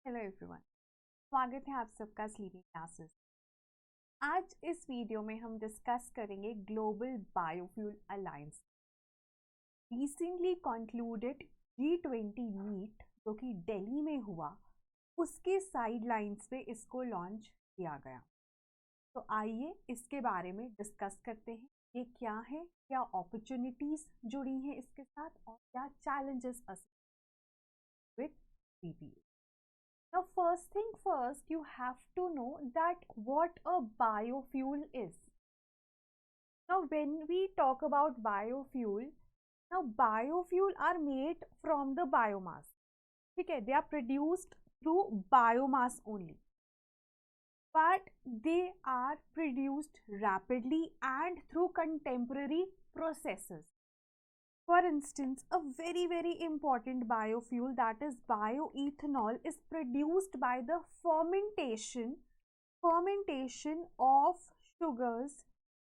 Hello everyone, स्वागत है आप सबका स्लीपिंग क्लासेस। आज इस वीडियो में हम डिस्कस करेंगे global biofuel alliance recently concluded G20 meet जो कि दिल्ली में हुआ, उसके साइडलाइंस पे इसको लॉन्च किया गया। तो आइए इसके बारे में डिस्कस करते हैं। ये क्या है, क्या अपॉर्चुनिटीज जुड़ी हैं इसके साथ और क्या challenges with BPA। Now, first thing first, you have to know that what a biofuel is. Now, when we talk about biofuel, now biofuel are made from the biomass. Okay, they are produced through biomass only, but they are produced rapidly and through contemporary processes. For instance, a very important biofuel, that is bioethanol, is produced by the fermentation of sugars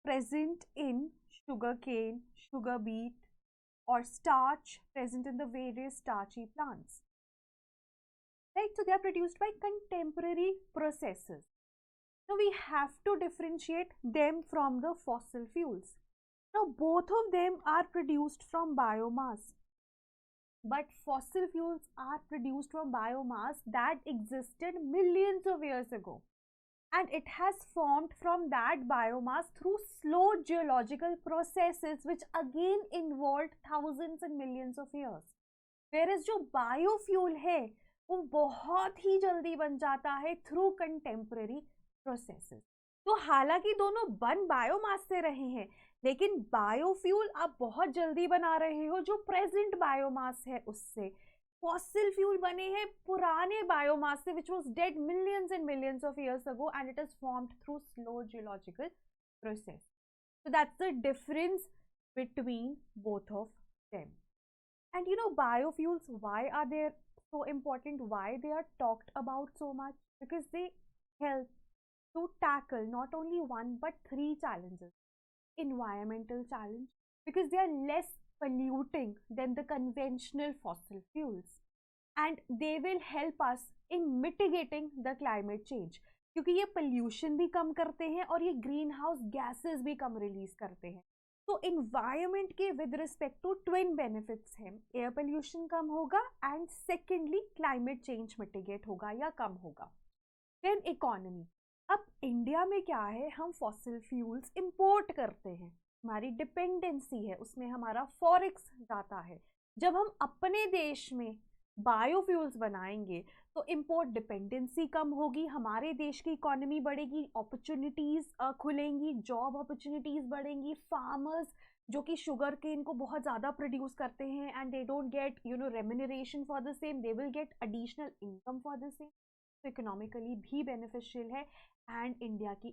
present in sugarcane, sugar beet, or starch present in the various starchy plants. Right, so they are produced by contemporary processes. Now we have to differentiate them from the fossil fuels. Now both of them are produced from biomass, but fossil fuels are produced from biomass that existed millions of years ago, and it has formed from that biomass through slow geological processes which again involved thousands and millions of years. Whereas जो biofuel है वो बहुत ही जल्दी बन जाता है through contemporary processes. तो हालांकि दोनों बन बायोमास से रहे हैं, लेकिन बायोफ्यूल आप बहुत जल्दी बना रहे हो जो प्रेजेंट बायोमास है उससे। फॉसिल फ्यूल बने हैं पुराने बायोमास से which was dead millions and millions of years ago, and it is formed through slow geological process. So that's the difference between both of them. And you know, biofuels, why are they so important? Why they are talked about so much? Because they help to tackle not only one but three challenges. Environmental challenge, because they are less polluting than the conventional fossil fuels, and they will help us in mitigating the climate change, क्योंकि ये pollution भी कम करते हैं और ये green house gases भी कम release करते हैं। तो इन्वायरमेंट के with respect to twin benefits हैं, एयर पोल्यूशन कम होगा and secondly climate change mitigate होगा या कम होगा। देन इकोनॉमी, अब इंडिया में क्या है, हम फॉसिल फ्यूल्स इंपोर्ट करते हैं, हमारी डिपेंडेंसी है उसमें, हमारा फॉरेक्स जाता है। जब हम अपने देश में बायोफ्यूल्स बनाएंगे तो इंपोर्ट डिपेंडेंसी कम होगी, हमारे देश की इकोनॉमी बढ़ेगी, अपॉर्चुनिटीज खुलेंगी, जॉब अपॉर्चुनिटीज बढ़ेंगी। फार्मर्स जो कि शुगर केन को बहुत ज़्यादा प्रोड्यूस करते हैं and they don't get remuneration for the same, they will get additional income for the same. तो इकोनॉमिकली भी बेनिफिशियल है एंड इंडिया की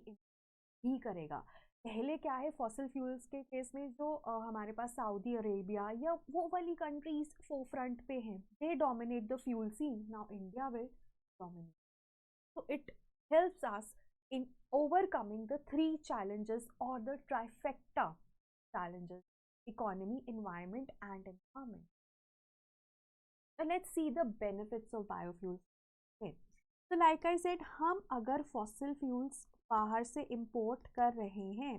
भी करेगा। पहले क्या है, फॉसिल फ्यूल्स के केस में जो हमारे पास सऊदी अरेबिया या वो वाली कंट्रीज फोरफ्रंट पे हैं, they dominate the fuel scene. Now India will dominate, so it helps us in overcoming the three challenges or the trifecta challenges: economy, environment and empowerment. Now let's see the benefits of biofuels. Okay, so like I said, हम अगर fossil fuels बाहर से import कर रहे हैं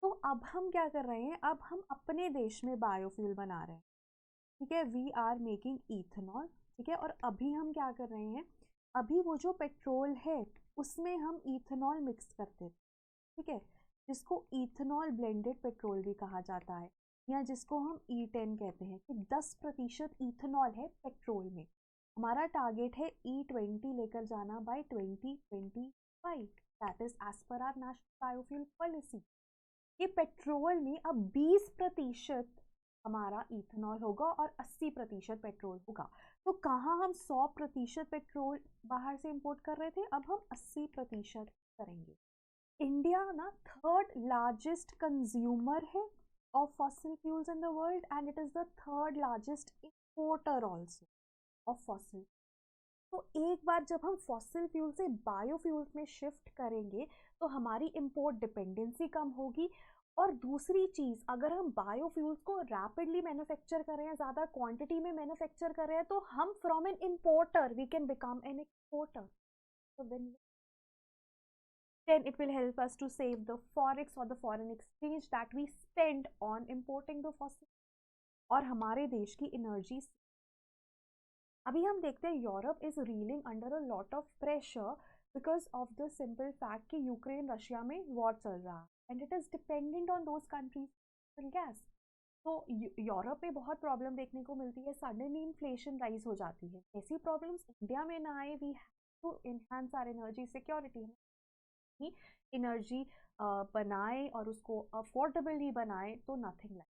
तो अब हम क्या कर रहे हैं, अब हम अपने देश में बायोफ्यूल बना रहे हैं। ठीक है, वी आर मेकिंग इथेनॉल। ठीक है, और अभी हम क्या कर रहे हैं, अभी वो जो पेट्रोल है उसमें हम इथेनॉल मिक्स करते हैं। ठीक है, जिसको इथेनॉल ब्लेंडेड पेट्रोल भी कहा जाता है, या जिसको हम E10 कहते हैं कि 10% इथेनॉल है पेट्रोल में। हमारा टारगेट है E20 लेकर जाना by 2025, that is as per our national biofuel policy. ये पेट्रोल में अब 20% हमारा इथेनॉल होगा और 80% पेट्रोल होगा। तो कहाँ हम 100% पेट्रोल बाहर से इंपोर्ट कर रहे थे, अब हम 80% करेंगे। इंडिया ना थर्ड लार्जेस्ट कंज्यूमर है of fossil fuels in the world, and it is the third largest importer also of fossil. तो एक बार जब हम फॉसिल फ्यूल से बायोफ्यूल्स में शिफ्ट करेंगे तो हमारी इंपोर्ट डिपेंडेंसी कम होगी और दूसरी चीज़, अगर हम बायोफ्यूल्स को रैपिडली मैन्युफैक्चर कर रहे हैं, ज़्यादा क्वांटिटी में मैन्युफैक्चर कर रहे हैं, तो हम from an importer we can become an exporter. So then it will help us to save the forex or the foreign exchange that we spend on importing the fossil. और हमारे देश की एनर्जी. अभी हम देखते हैं Europe is railing under a lot of pressure because of the simple fact कि Ukraine Russia में वॉर चल रहा है and it is dependent on those countries gas. तो यूरोप में बहुत प्रॉब्लम देखने को मिलती है, सडनली इन्फ्लेशन राइज हो जाती है. ऐसी प्रॉब्लम्स इंडिया में ना आए, we have to enhance our energy security. Energy बनाए और उसको अफोर्डेबली बनाए तो nothing like.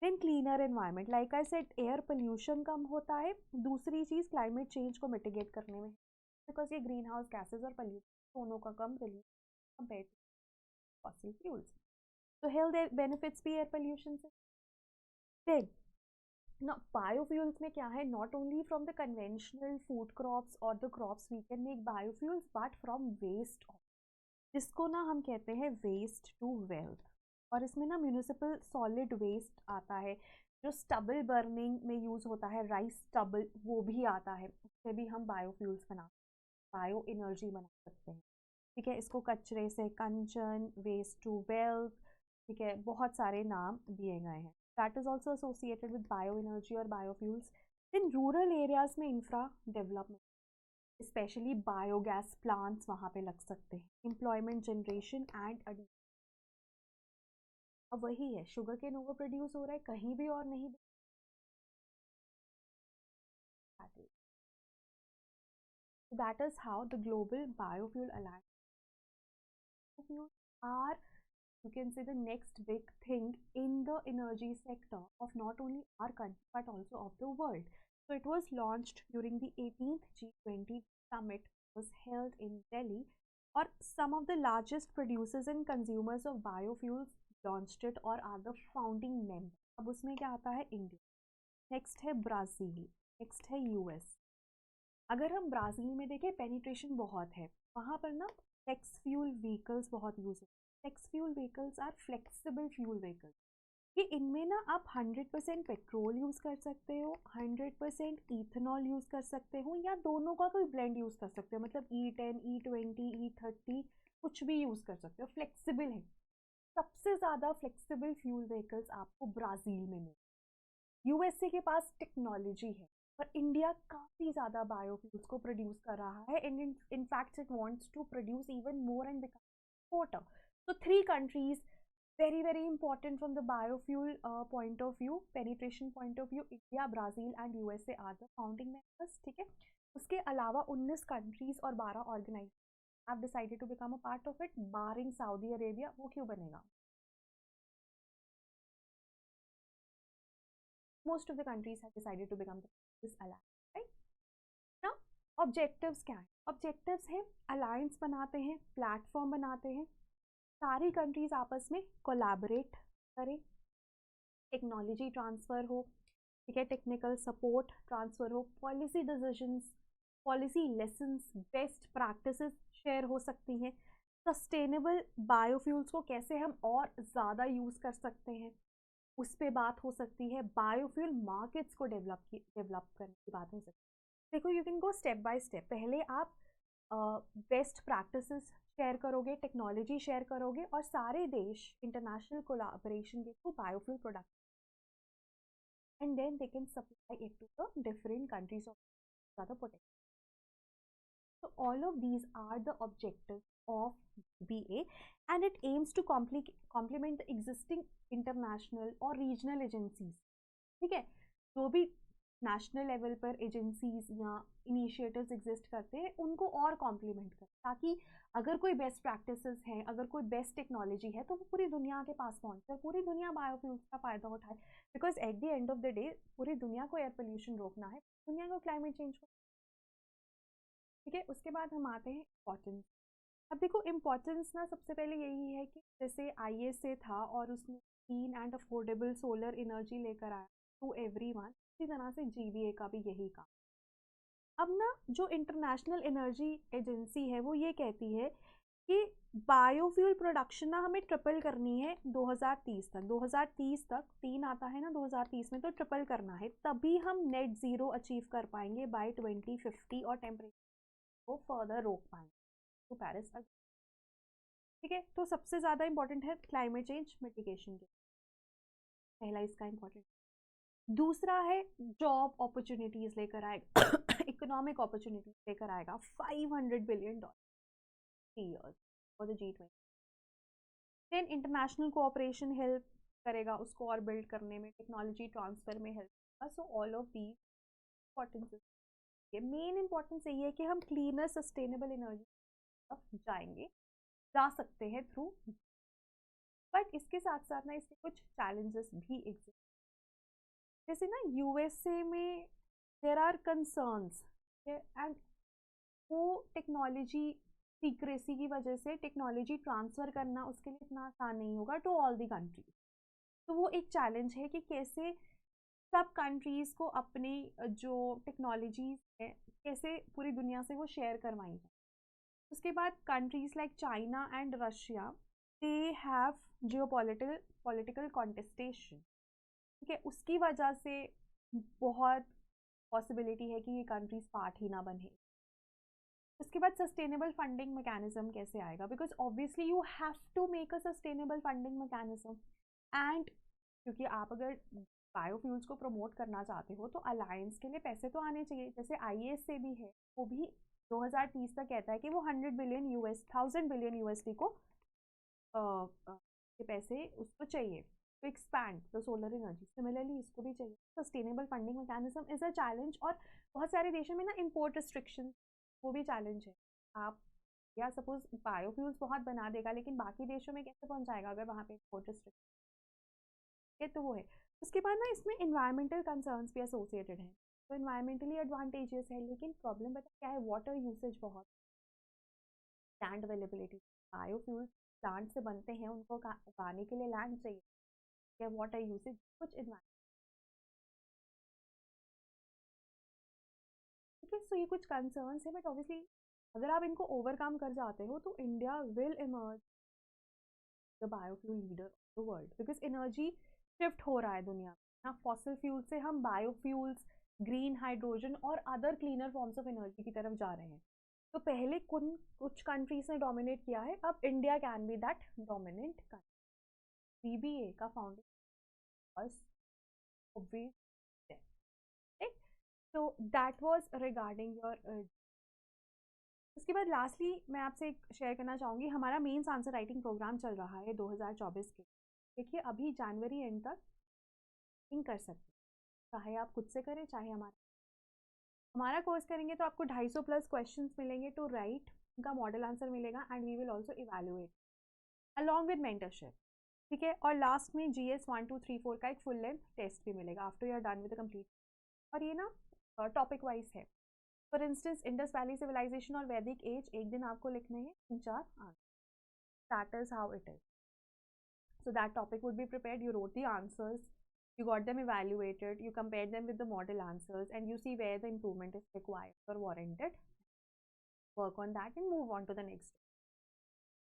Then cleaner environment, like I said air pollution कम होता है. दूसरी चीज़ क्लाइमेट चेंज को मिटिगेट करने में, बिकॉज ये ग्रीन हाउस गैसेज और पोल्यूशन दोनों का कम release compare to fossil fuels. तो हेल्थ बेनिफिट्स भी एयर पोल्यूशन से. देन ना बायोफ्यूल्स में क्या है, not only from the conventional food crops और the crops we can make biofuels but from waste, जिसको ना हम कहते हैं वेस्ट टू वेल्थ. और इसमें ना म्यूनिसिपल सॉलिड वेस्ट आता है, जो स्टबल बर्निंग में यूज़ होता है, राइस स्टबल, वो भी आता है. उससे भी हम बायोफ्यूल्स बना, बायो एनर्जी बना सकते हैं. ठीक है, इसको कचरे से कंचन, वेस्ट टू वेल्थ, ठीक है, बहुत सारे नाम दिए गए हैं. That is also associated with bio energy और बायोफ्यूल्स. इन रूरल एरियाज में infra development, specially biogas plants वहाँ पे लग सकते हैं. एम्प्लॉयमेंट जनरेशन एंड अब वही है, शुगर केन ओवर प्रोड्यूस हो रहा है, कहीं भी और नहीं. That is how the global biofuel alliance are, you can say, the next big thing in the energy sector of not only our country but also of the world. So it was launched during the 18th G20 summit, was held in Delhi, or some of the largest producers and consumers of biofuels launched it or are the founding members. अब उसमें क्या आता है, India, next है Brazil, next है US. अगर हम Brazil में देखें, पेनिट्रेशन बहुत है वहाँ पर ना. फ्लेक्स फ्यूल व्हीकल्स बहुत यूज होते हैं. Flex fuel vehicles are flexible fuel vehicles, कि इनमें ना आप 100% पेट्रोल यूज़ कर सकते हो, 100% इथेनॉल यूज़ कर सकते हो, या दोनों का कोई ब्लेंड यूज़ कर सकते हो. मतलब E10, E20, E30 कुछ भी यूज़ कर सकते हो, फ्लेक्सिबल है. सबसे ज़्यादा फ्लेक्सिबल फ्यूल व्हीकल्स आपको ब्राज़ील में मिले. यूएसए के पास टेक्नोलॉजी है, पर इंडिया काफ़ी ज़्यादा बायोफ्यूल्स को प्रोड्यूस कर रहा है and in fact it wants to produce even more and become exporter. So 3 countries very important from the biofuel point of view, penetration point of view. India, Brazil and USA are the founding members. ठीक है, उसके अलावा 19 countries और 12 organizations have decided to become a part of it, barring Saudi Arabia. वो क्यों बनेगा? Most of the countries have decided to become this alliance, right? Now objectives क्या है? Objectives है alliance बनाते हैं, platform बनाते हैं, सारी कंट्रीज आपस में कोलैबोरेट करें, टेक्नोलॉजी ट्रांसफ़र हो, ठीक है, टेक्निकल सपोर्ट ट्रांसफ़र हो, policy decisions, policy lessons, best practices share हो सकती हैं. सस्टेनेबल बायोफ्यूल्स को कैसे हम और ज़्यादा यूज़ कर सकते हैं, उस पर बात हो सकती है. बायोफ्यूल मार्केट्स को डेवलप करने की बात हो सकती है. देखो, you can go step by step. पहले आप बेस्ट प्रैक्टिसेस शेयर करोगे, टेक्नोलॉजी शेयर करोगे, और सारे देश इंटरनेशनल कोलैबोरेशन के through biofuel product, and then they can supply it to the different countries of ज़्यादा protect. So all of these are the objectives of BA, and it aims to complement the existing international or regional agencies. ठीक है, जो भी national level पर agencies या initiatives exist करते हैं उनको और कॉम्प्लीमेंट करें, ताकि अगर कोई बेस्ट प्रैक्टिसेस हैं, अगर कोई बेस्ट टेक्नोलॉजी है, तो वो पूरी दुनिया के पास पहुंचे और पूरी दुनिया बायोफ्यूल्स का फ़ायदा उठाए. Because at the end of the day पूरी दुनिया को एयर पोल्यूशन रोकना है, दुनिया को क्लाइमेट चेंज को. ठीक है, उसके बाद हम आते हैं इम्पोर्टेंस. अब देखो, इम्पोर्टेंस ना सबसे पहले यही है कि जैसे ISA था और उसने clean and affordable solar energy लेकर आया टू एवरीवन, इसी तरह से GBA का भी यही काम. अब ना जो इंटरनेशनल एनर्जी एजेंसी है वो ये कहती है कि बायोफ्यूल प्रोडक्शन ना हमें ट्रिपल करनी है 2030 तक। 2030 तक 3 आता है ना 2030 में, तो ट्रिपल करना है, तभी हम नेट ज़ीरो अचीव कर पाएंगे बाय 2050 और टेम्परेचर को फर्दर रोक पाएंगे तो पेरिस। ठीक है, तो सबसे ज़्यादा इंपॉर्टेंट है क्लाइमेट चेंज मिटिगेशन के, पहला इसका इंपॉर्टेंट। दूसरा है जॉब अपॉर्चुनिटीज लेकर आएगा इकोनॉमिक अपॉर्चुनिटीज लेकर आएगा, $500 billion 3 years for the G20। Then international cooperation help करेगा उसको और बिल्ड करने में, टेक्नोलॉजी ट्रांसफर में हेल्प करेगा। So all of these importance, main importance यही है कि हम क्लीनर सस्टेनेबल एनर्जी तरफ जा सकते हैं थ्रू। बट इसके साथ साथ ना इसके कुछ चैलेंजेस भी एग्जिस्ट, जैसे ना यूएसए में देर आर कंसर्न्स, एंड वो टेक्नोलॉजी सीक्रेसी की वजह से टेक्नोलॉजी ट्रांसफ़र करना उसके लिए इतना आसान नहीं होगा टू ऑल दी कंट्रीज। तो वो एक चैलेंज है कि कैसे सब कंट्रीज़ को अपनी जो टेक्नोलॉजीज है कैसे पूरी दुनिया से वो शेयर करवाई जाए। उसके बाद countries like China and Russia, they have geopolitical contestation. ठीक है, उसकी वजह से बहुत पॉसिबिलिटी है कि ये कंट्रीज पार्ट ही ना बने। उसके बाद सस्टेनेबल फंडिंग मैकेनिज्म कैसे आएगा, because obviously you have to make a sustainable funding mechanism. And क्योंकि आप अगर बायोफ्यूल्स को प्रमोट करना चाहते हो तो अलायंस के लिए पैसे तो आने चाहिए, जैसे आईएएस से भी है, वो भी 2030 तक कहता है कि वो 1000 बिलियन यूएसडी को के पैसे उसको चाहिए to expand the solar energy। Similarly इसको भी चाहिए। Sustainable funding mechanism is a challenge, और बहुत सारे देशों में ना import restrictions वो भी challenge है। आप या सपोज बायोफ्यूल्स बहुत बना देगा लेकिन बाकी देशों में कैसे पहुंचाएगा अगर वहाँ पे import restriction है, तो वो है। उसके बाद ना इसमें environmental concerns भी associated हैं, तो environmentally advantageous है, लेकिन प्रॉब्लम पता क्या है, वाटर यूसेज बहुत, लैंड अवेलेबिलिटी। बायोफ्यूल्स प्लांट से बनते हैं, उनको उगाने के लिए लैंड चाहिए, वाटर यूसेज, कुछ इन्वायरमेंट। ठीक है, सो ये कुछ कंसर्न्स है, बट ऑब्वियसली अगर आप इनको ओवरकम कर जाते हो तो India will emerge the biofuel leader of the world, because energy shift हो रहा है दुनिया में ना, फॉसिल फ्यूल से हम बायोफ्यूल्स, ग्रीन हाइड्रोजन और other cleaner forms of energy की तरफ जा रहे हैं। तो पहले कुछ कंट्रीज ने डोमिनेट किया है, अब India can be that dominant country. BBA का फाउंडेशन obvious, तो दैट वाज रिगार्डिंग योर। उसके बाद लास्टली मैं आपसे एक शेयर करना चाहूँगी, हमारा मेंस आंसर राइटिंग प्रोग्राम चल रहा है 2024 के। देखिए अभी जनवरी एंड तक इन कर सकते हैं, चाहे आप खुद से करें चाहे हमारा कोर्स करेंगे तो आपको 250 प्लस क्वेश्चंस मिलेंगे टू राइट, उनका मॉडल आंसर मिलेगा, and we will also evaluate along with mentorship. ठीक है, और लास्ट में GS 1 2 3 4 का एक फुल लेंथ टेस्ट भी मिलेगा after you are done with the complete. और ये ना टॉपिक वाइज है, for instance Indus valley civilization और वैदिक एज एक दिन आपको लिखने हैं 3-4 answer, that is how it is. So that topic would be prepared, you wrote the answers, you got them evaluated, you compared them with the model answers, and you see where the improvement is required or warranted, work on that and move on to the next.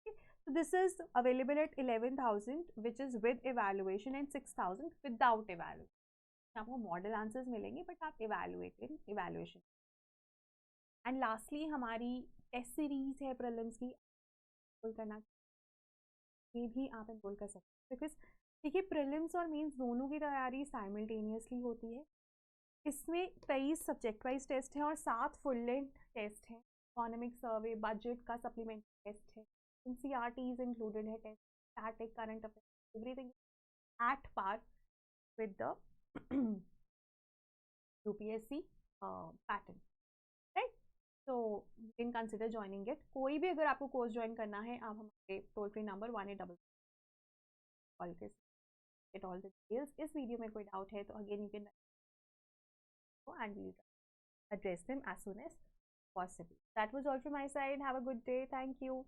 Okay. So this is available at 11,000 which is with evaluation, and 6,000 without evaluation. आपको model answers मिलेंगे but आप evaluation. And lastly हमारी test series है prelims की, enrol करना ये भी आप एनरोल कर सकते हैं, बिकॉज देखिए प्रीलिम्स और मेंस दोनों की तैयारी साइमल्टेनियसली होती है। इसमें 23 सब्जेक्ट वाइज टेस्ट हैं और 7 फुल लेंथ टेस्ट हैं, इकोनॉमिक सर्वे, बजट का सप्लीमेंट्री टेस्ट है, NCERTs इंक्लूडेड है test, static, current affairs, everything at par with the UPSC pattern, right. So you can consider joining it. कोई भी अगर आपको कोर्स ज्वाइन करना है आप हमारे टोल फ्री नंबर 1888 कॉल कर get all the details। इस वीडियो में कोई डाउट है तो again you can and we'll address them as soon as possible. That was all from my side. Have a good day. Thank you.